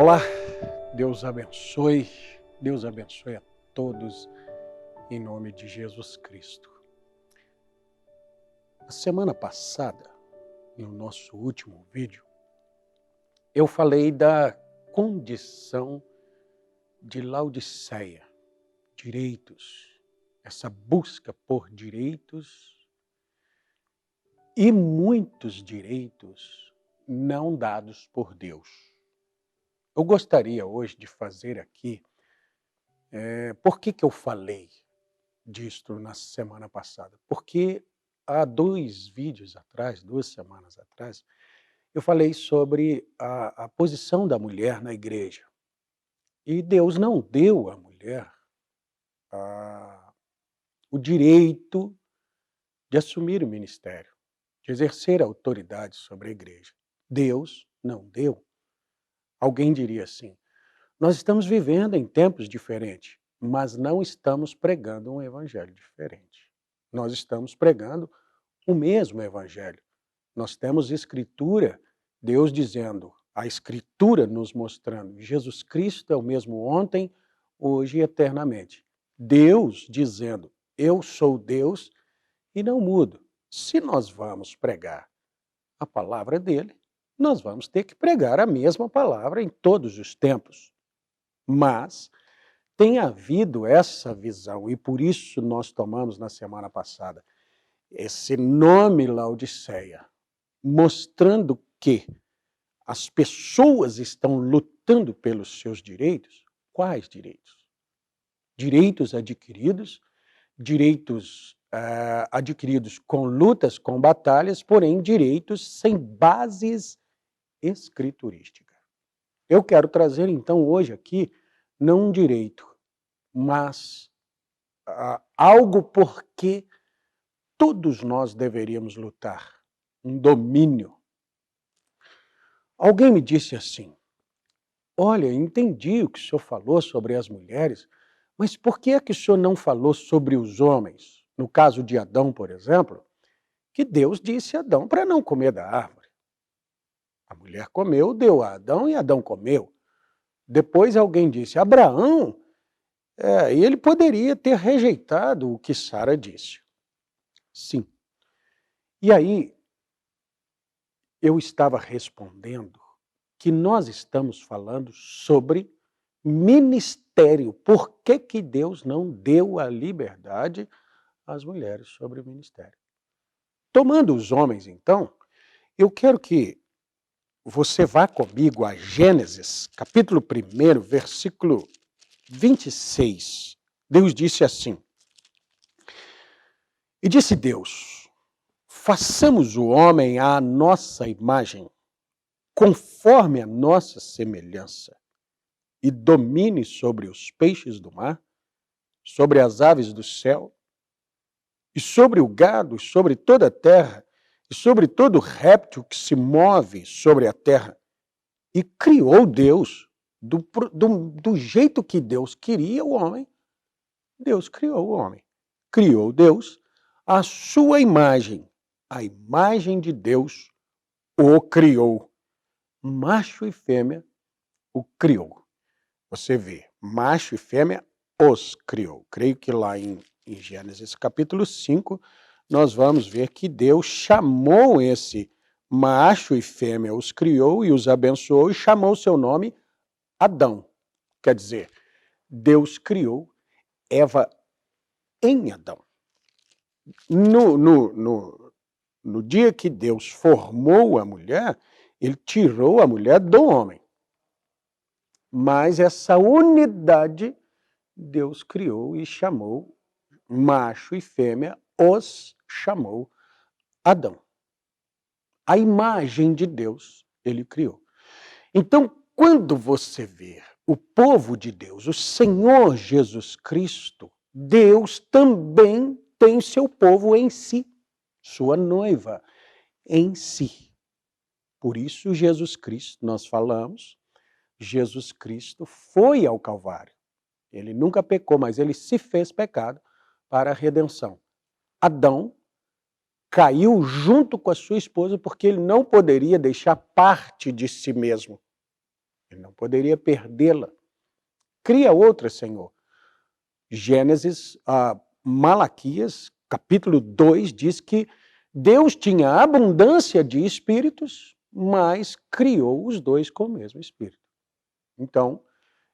Olá, Deus abençoe a todos em nome de Jesus Cristo. Na semana passada, no nosso último vídeo, eu falei da condição de Laodiceia, direitos, essa busca por direitos e muitos direitos não dados por Deus. Eu gostaria hoje de fazer aqui, por que eu falei disto na semana passada? Porque há 2 vídeos atrás, 2 semanas atrás, eu falei sobre a posição da mulher na igreja. E Deus não deu à mulher o direito de assumir o ministério, de exercer a autoridade sobre a igreja. Deus não deu. Alguém diria assim: nós estamos vivendo em tempos diferentes, mas não estamos pregando um evangelho diferente. Nós estamos pregando o mesmo evangelho. Nós temos escritura, Deus dizendo, a escritura nos mostrando, Jesus Cristo é o mesmo ontem, hoje e eternamente. Deus dizendo, eu sou Deus e não mudo. Se nós vamos pregar a palavra dele, nós vamos ter que pregar a mesma palavra em todos os tempos. Mas tem havido essa visão, e por isso nós tomamos na semana passada esse nome Laodiceia, mostrando que as pessoas estão lutando pelos seus direitos. Quais direitos? Direitos adquiridos adquiridos com lutas, com batalhas, porém direitos sem bases escriturísticas. Eu quero trazer então hoje aqui não um direito, mas algo por que todos nós deveríamos lutar, um domínio. Alguém me disse assim: olha, entendi o que o senhor falou sobre as mulheres, mas por que é que o senhor não falou sobre os homens? No caso de Adão, por exemplo, que Deus disse a Adão para não comer da árvore. A mulher comeu, deu a Adão e Adão comeu. Depois alguém disse, Abraão, e ele poderia ter rejeitado o que Sara disse. Sim. E aí, eu estava respondendo que nós estamos falando sobre ministério. Por que Deus não deu a liberdade às mulheres sobre o ministério? Tomando os homens, então, eu quero que você vá comigo a Gênesis, capítulo 1, versículo 26. Deus disse assim: e disse Deus, façamos o homem à nossa imagem, conforme a nossa semelhança, e domine sobre os peixes do mar, sobre as aves do céu, e sobre o gado, sobre toda a terra, e sobre todo réptil que se move sobre a terra. E criou Deus, do jeito que Deus queria o homem, Deus criou o homem. Criou Deus a sua imagem, a imagem de Deus o criou. Macho e fêmea o criou. Você vê, macho e fêmea os criou. Creio que lá em Gênesis capítulo 5, nós vamos ver que Deus chamou esse macho e fêmea, os criou e os abençoou e chamou seu nome Adão. Quer dizer, Deus criou Eva em Adão. No dia que Deus formou a mulher, ele tirou a mulher do homem. Mas essa unidade Deus criou e chamou macho e fêmea, os chamou Adão. A imagem de Deus ele criou. Então, quando você vê o povo de Deus, o Senhor Jesus Cristo, Deus também tem seu povo em si, sua noiva em si. Por isso, Jesus Cristo, nós falamos, Jesus Cristo foi ao Calvário. Ele nunca pecou, mas ele se fez pecado para a redenção. Adão caiu junto com a sua esposa porque ele não poderia deixar parte de si mesmo. Ele não poderia perdê-la. Cria outra, Senhor. Gênesis, Malaquias, capítulo 2, diz que Deus tinha abundância de espíritos, mas criou os dois com o mesmo espírito. Então,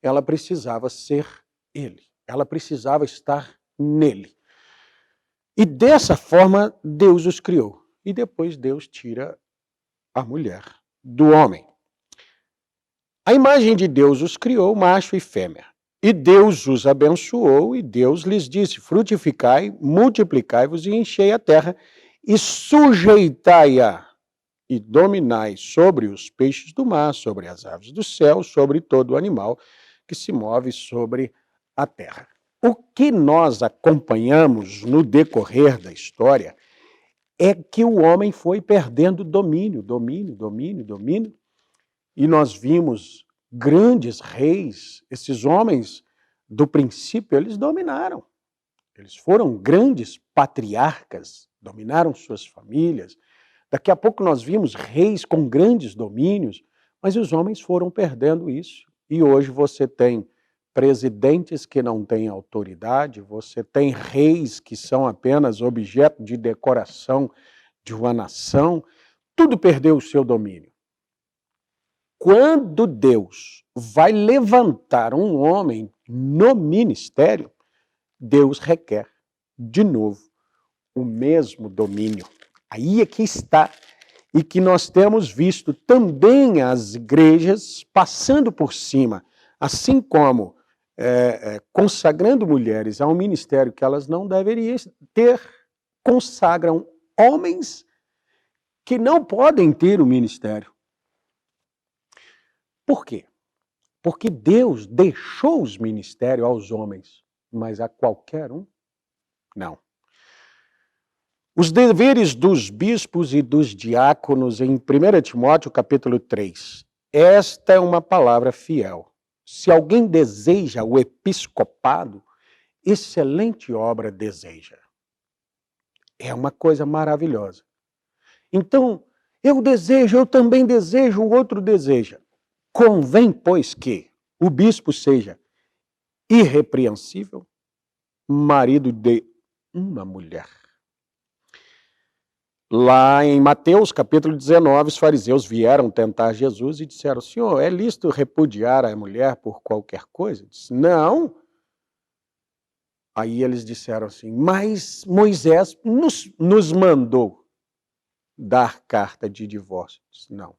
ela precisava ser ele. Ela precisava estar nele. E dessa forma, Deus os criou. E depois Deus tira a mulher do homem. A imagem de Deus os criou, macho e fêmea. E Deus os abençoou, e Deus lhes disse: frutificai, multiplicai-vos e enchei a terra, e sujeitai-a, e dominai sobre os peixes do mar, sobre as aves do céu, sobre todo animal que se move sobre a terra. O que nós acompanhamos no decorrer da história é que o homem foi perdendo domínio, e nós vimos grandes reis, esses homens do princípio, eles dominaram. Eles foram grandes patriarcas, dominaram suas famílias. Daqui a pouco nós vimos reis com grandes domínios, mas os homens foram perdendo isso. E hoje você tem presidentes que não têm autoridade, você tem reis que são apenas objeto de decoração de uma nação, tudo perdeu o seu domínio. Quando Deus vai levantar um homem no ministério, Deus requer, de novo, o mesmo domínio. Aí é que está, e que nós temos visto também as igrejas passando por cima, assim como consagrando mulheres a um ministério que elas não deveriam ter, consagram homens que não podem ter o ministério. Por quê? Porque Deus deixou os ministérios aos homens, mas a qualquer um, não. Os deveres dos bispos e dos diáconos em 1 Timóteo capítulo 3. Esta é uma palavra fiel. Se alguém deseja o episcopado, excelente obra deseja. É uma coisa maravilhosa. Então, eu também desejo, o outro deseja. Convém, pois, que o bispo seja irrepreensível, marido de uma mulher. Lá em Mateus, capítulo 19, os fariseus vieram tentar Jesus e disseram: Senhor, é lícito repudiar a mulher por qualquer coisa? Ele disse: não. Aí eles disseram assim: mas Moisés nos mandou dar carta de divórcio. Ele disse: não.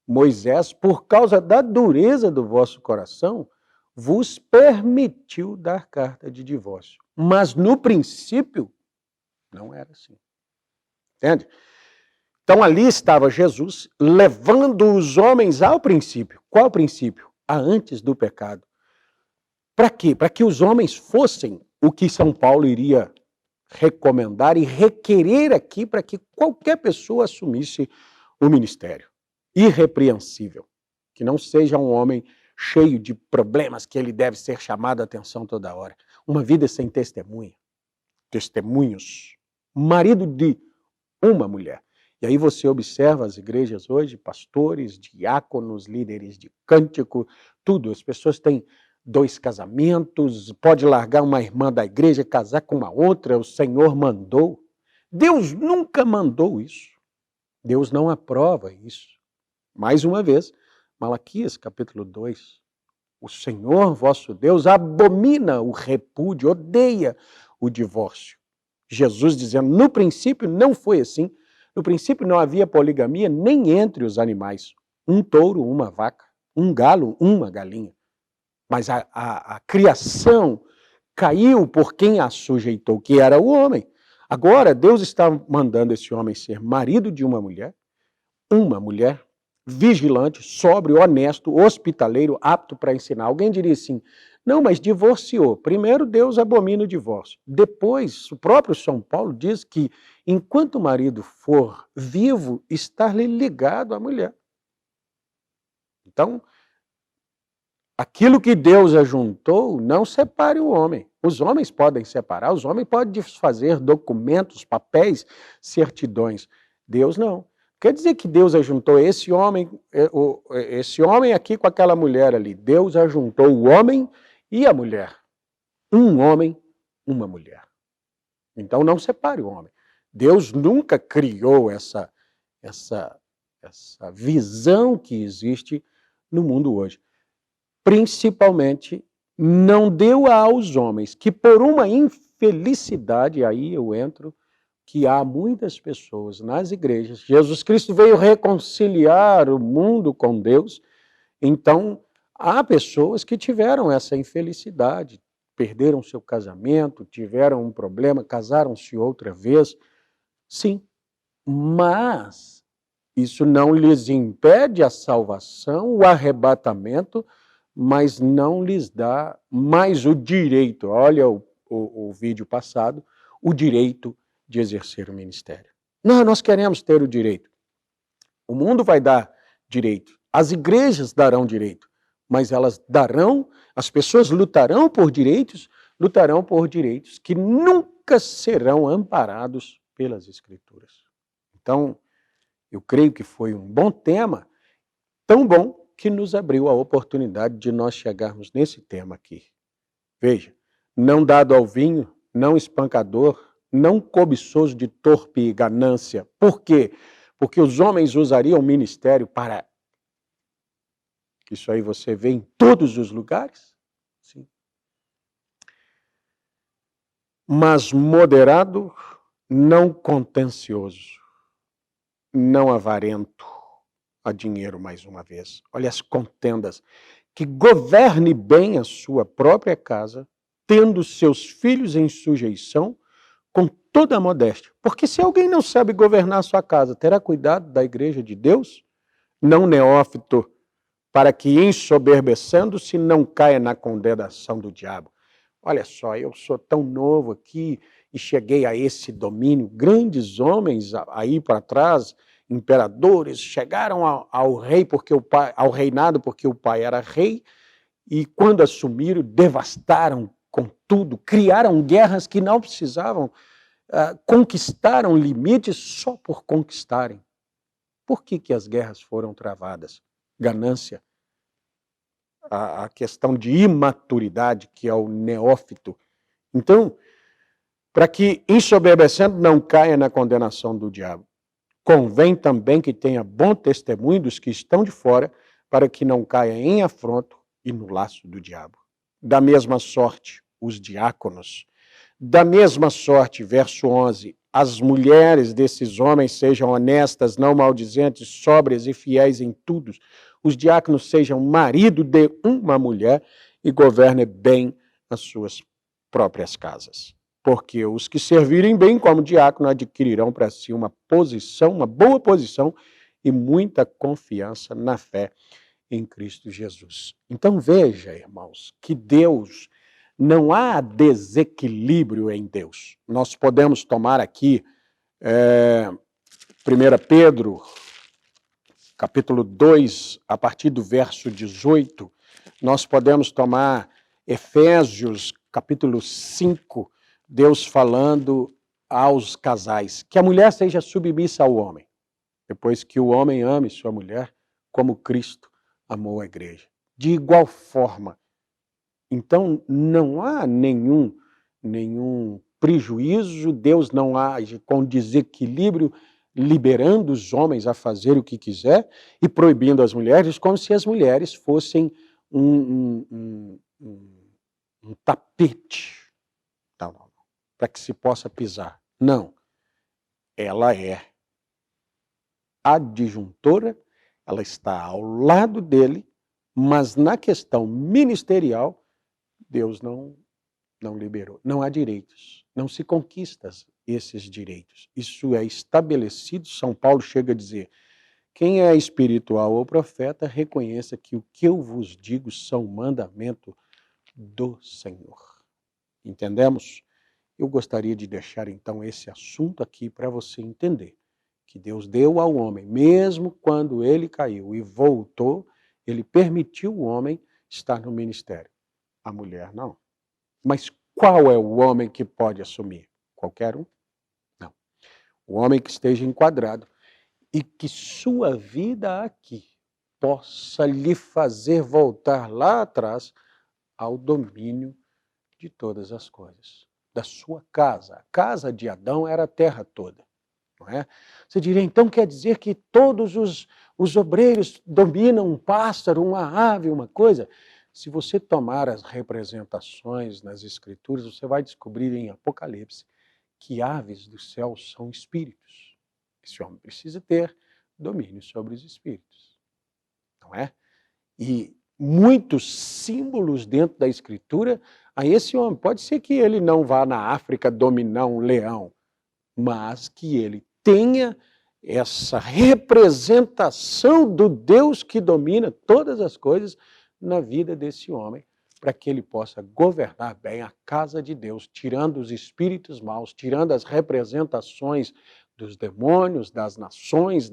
Moisés, por causa da dureza do vosso coração, vos permitiu dar carta de divórcio. Mas no princípio, não era assim. Entende? Então ali estava Jesus levando os homens ao princípio. Qual princípio? A antes do pecado. Para quê? Para que os homens fossem o que São Paulo iria recomendar e requerer aqui para que qualquer pessoa assumisse o ministério. Irrepreensível. Que não seja um homem cheio de problemas que ele deve ser chamado a atenção toda hora. Uma vida sem testemunha. Testemunhos. Marido de uma mulher. E aí você observa as igrejas hoje, pastores, diáconos, líderes de cântico, tudo. As pessoas têm 2 casamentos, pode largar uma irmã da igreja, casar com uma outra, o Senhor mandou. Deus nunca mandou isso. Deus não aprova isso. Mais uma vez, Malaquias capítulo 2. O Senhor vosso Deus abomina o repúdio, odeia o divórcio. Jesus dizendo, no princípio não foi assim. No princípio não havia poligamia nem entre os animais. Um touro, uma vaca. Um galo, uma galinha. Mas a criação caiu por quem a sujeitou, que era o homem. Agora, Deus está mandando esse homem ser marido de uma mulher vigilante, sóbrio, honesto, hospitaleiro, apto para ensinar. Alguém diria assim, não, mas divorciou. Primeiro, Deus abomina o divórcio. Depois, o próprio São Paulo diz que, enquanto o marido for vivo, estar-lhe ligado à mulher. Então, aquilo que Deus ajuntou, não separe o homem. Os homens podem separar, os homens podem desfazer documentos, papéis, certidões. Deus não. Quer dizer que Deus ajuntou esse homem aqui com aquela mulher ali. Deus ajuntou o homem e a mulher. Um homem, uma mulher. Então não separe o homem. Deus nunca criou essa visão que existe no mundo hoje. Principalmente, não deu aos homens que por uma infelicidade, aí eu entro, que há muitas pessoas nas igrejas. Jesus Cristo veio reconciliar o mundo com Deus, então há pessoas que tiveram essa infelicidade, perderam seu casamento, tiveram um problema, casaram-se outra vez. Sim, mas isso não lhes impede a salvação, o arrebatamento, mas não lhes dá mais o direito, olha o vídeo passado, o direito de exercer o ministério. Não, nós queremos ter o direito. O mundo vai dar direito, as igrejas darão direito, mas as pessoas lutarão por direitos que nunca serão amparados pelas Escrituras. Então, eu creio que foi um bom tema, tão bom que nos abriu a oportunidade de nós chegarmos nesse tema aqui. Veja, não dado ao vinho, não espancador, não cobiçoso de torpe e ganância. Por quê? Porque os homens usariam o ministério para... Isso aí você vê em todos os lugares. Sim. Mas moderado, não contencioso, não avarento a dinheiro mais uma vez. Olha as contendas. Que governe bem a sua própria casa, tendo seus filhos em sujeição, com toda a modéstia. Porque se alguém não sabe governar a sua casa, terá cuidado da igreja de Deus? Não neófito, para que ensoberbecendo-se não caia na condenação do diabo. Olha só, eu sou tão novo aqui e cheguei a esse domínio. Grandes homens aí para trás, imperadores, chegaram ao reinado porque o pai era rei, e quando assumiram, devastaram com tudo, criaram guerras que não precisavam, conquistaram limites só por conquistarem. Por que as guerras foram travadas? Ganância. A questão de imaturidade, que é o neófito. Então, para que, ensoberbecendo, não caia na condenação do diabo, convém também que tenha bom testemunho dos que estão de fora, para que não caia em afronto e no laço do diabo. Da mesma sorte, os diáconos. Da mesma sorte, verso 11, as mulheres desses homens sejam honestas, não maldizentes, sóbrias e fiéis em tudo. Os diáconos sejam marido de uma mulher e governem bem as suas próprias casas. Porque os que servirem bem como diácono adquirirão para si uma boa posição e muita confiança na fé em Cristo Jesus. Então veja, irmãos, que Deus, não há desequilíbrio em Deus. Nós podemos tomar aqui 1 Pedro, capítulo 2, a partir do verso 18, nós podemos tomar Efésios, capítulo 5, Deus falando aos casais, que a mulher seja submissa ao homem, depois que o homem ame sua mulher como Cristo amou a igreja. De igual forma, então não há nenhum prejuízo, Deus não age com desequilíbrio, liberando os homens a fazer o que quiser e proibindo as mulheres, como se as mulheres fossem um tapete, para que se possa pisar. Não. Ela é adjuntora, ela está ao lado dele, mas na questão ministerial, Deus não liberou. Não há direitos, não se conquista esses direitos. Isso é estabelecido, São Paulo chega a dizer, quem é espiritual ou profeta, reconheça que o que eu vos digo são mandamento do Senhor. Entendemos? Eu gostaria de deixar então esse assunto aqui para você entender que Deus deu ao homem, mesmo quando ele caiu e voltou, ele permitiu o homem estar no ministério. A mulher não. Mas qual é o homem que pode assumir? Qualquer um? Não. O homem que esteja enquadrado. e que sua vida aqui possa lhe fazer voltar lá atrás ao domínio de todas as coisas, da sua casa. A casa de Adão era a terra toda, não é? Você diria, então quer dizer que todos os obreiros dominam um pássaro, uma ave, uma coisa? Se você tomar as representações nas Escrituras, você vai descobrir em Apocalipse que aves do céu são espíritos. Esse homem precisa ter domínio sobre os espíritos, não é? E muitos símbolos dentro da Escritura a esse homem. Pode ser que ele não vá na África dominar um leão, mas que ele tenha essa representação do Deus que domina todas as coisas na vida desse homem, para que ele possa governar bem a casa de Deus, tirando os espíritos maus, tirando as representações dos demônios, das nações,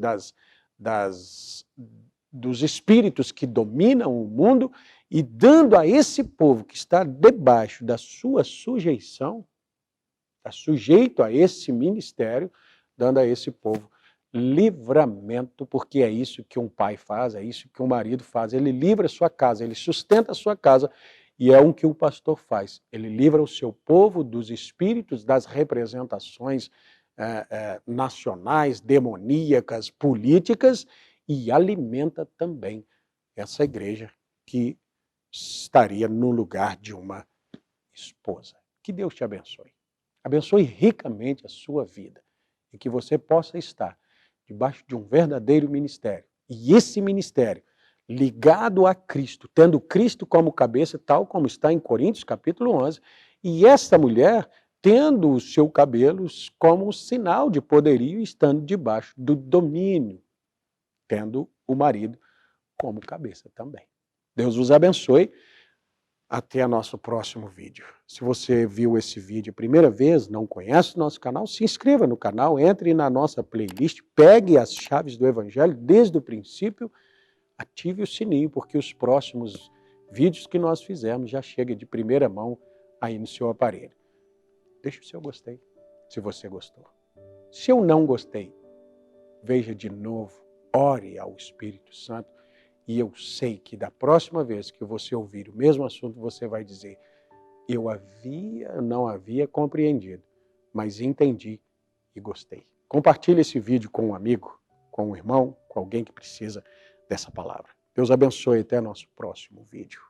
dos espíritos que dominam o mundo e dando a esse povo que está debaixo da sua sujeição, está sujeito a esse ministério, dando a esse povo livramento, porque é isso que um pai faz, é isso que um marido faz. Ele livra a sua casa, ele sustenta a sua casa, e é o que o pastor faz. Ele livra o seu povo dos espíritos, das representações nacionais, demoníacas, políticas, e alimenta também essa igreja que estaria no lugar de uma esposa. Que Deus te abençoe. Abençoe ricamente a sua vida e que você possa estar debaixo de um verdadeiro ministério. E esse ministério, ligado a Cristo, tendo Cristo como cabeça, tal como está em Coríntios capítulo 11, e esta mulher tendo os seus cabelos como um sinal de poderio, estando debaixo do domínio, tendo o marido como cabeça também. Deus os abençoe. Até o nosso próximo vídeo. Se você viu esse vídeo a primeira vez, não conhece o nosso canal, se inscreva no canal, entre na nossa playlist, pegue as chaves do Evangelho desde o princípio, ative o sininho, porque os próximos vídeos que nós fizemos já chegam de primeira mão aí no seu aparelho. Deixe o seu gostei, se você gostou. Se eu não gostei, veja de novo, ore ao Espírito Santo, e eu sei que da próxima vez que você ouvir o mesmo assunto, você vai dizer, eu não havia compreendido, mas entendi e gostei. Compartilhe esse vídeo com um amigo, com um irmão, com alguém que precisa dessa palavra. Deus abençoe, até nosso próximo vídeo.